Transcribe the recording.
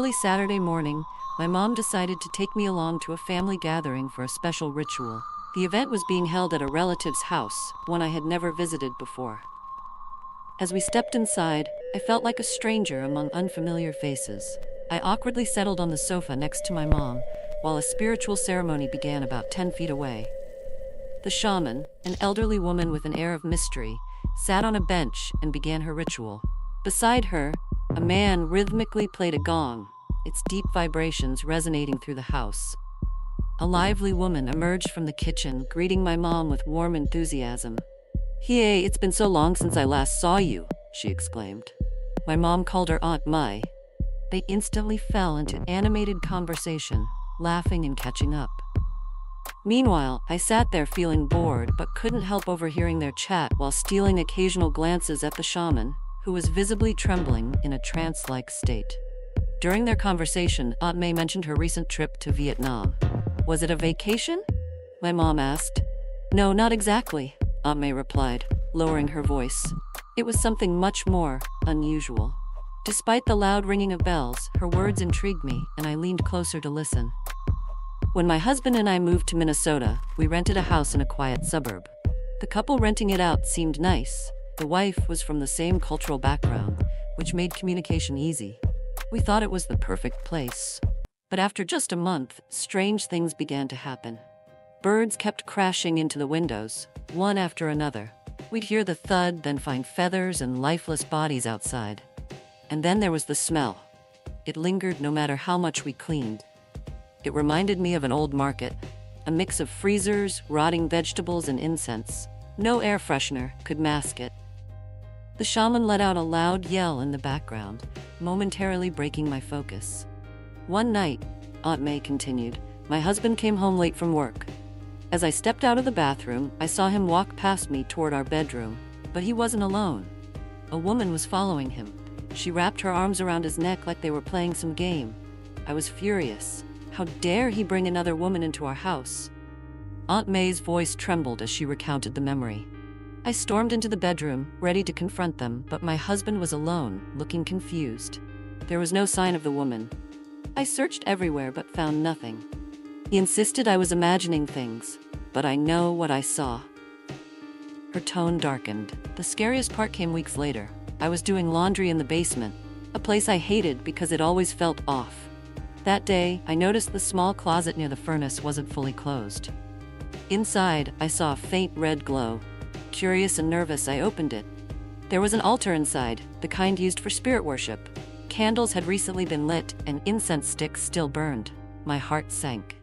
early Saturday morning, my mom decided to take me along to a family gathering for a special ritual. The event was being held at a relative's house, one I had never visited before. As we stepped inside, I felt like a stranger among unfamiliar faces. I awkwardly settled on the sofa next to my mom, while a spiritual ceremony began about 10 feet away. The shaman, an elderly woman with an air of mystery, sat on a bench and began her ritual. Beside her, a man rhythmically played a gong, its deep vibrations resonating through the house. A lively woman emerged from the kitchen, greeting my mom with warm enthusiasm. "Hey, it's been so long since I last saw you," she exclaimed. My mom called her Aunt Mai. They instantly fell into animated conversation, laughing and catching up. Meanwhile, I sat there feeling bored but couldn't help overhearing their chat while stealing occasional glances at the shaman, who was visibly trembling in a trance-like state. During their conversation, Aunt May mentioned her recent trip to Vietnam. "Was it a vacation?" my mom asked. "No, not exactly," Aunt May replied, lowering her voice. "It was something much more unusual." Despite the loud ringing of bells, her words intrigued me, and I leaned closer to listen. "When my husband and I moved to Minnesota, we rented a house in a quiet suburb. The couple renting it out seemed nice. The wife was from the same cultural background, which made communication easy. We thought it was the perfect place. But after just a month, strange things began to happen. Birds kept crashing into the windows, one after another. We'd hear the thud, then find feathers and lifeless bodies outside. And then there was the smell. It lingered no matter how much we cleaned. It reminded me of an old market, a mix of freezers, rotting vegetables, and incense. No air freshener could mask it. The shaman let out a loud yell in the background, momentarily breaking my focus. "One night," Aunt May continued, "my husband came home late from work. As I stepped out of the bathroom, I saw him walk past me toward our bedroom, but he wasn't alone. A woman was following him. She wrapped her arms around his neck like they were playing some game. I was furious. How dare he bring another woman into our house?" Aunt May's voice trembled as she recounted the memory. I stormed into the bedroom, ready to confront them, but my husband was alone, looking confused. There was no sign of the woman. I searched everywhere but found nothing. He insisted I was imagining things, but I know what I saw. Her tone darkened. The scariest part came weeks later. I was doing laundry in the basement, a place I hated because it always felt off. That day, I noticed the small closet near the furnace wasn't fully closed. Inside, I saw a faint red glow. Curious and nervous, I opened it. There was an altar inside, the kind used for spirit worship. Candles had recently been lit, and incense sticks still burned. My heart sank.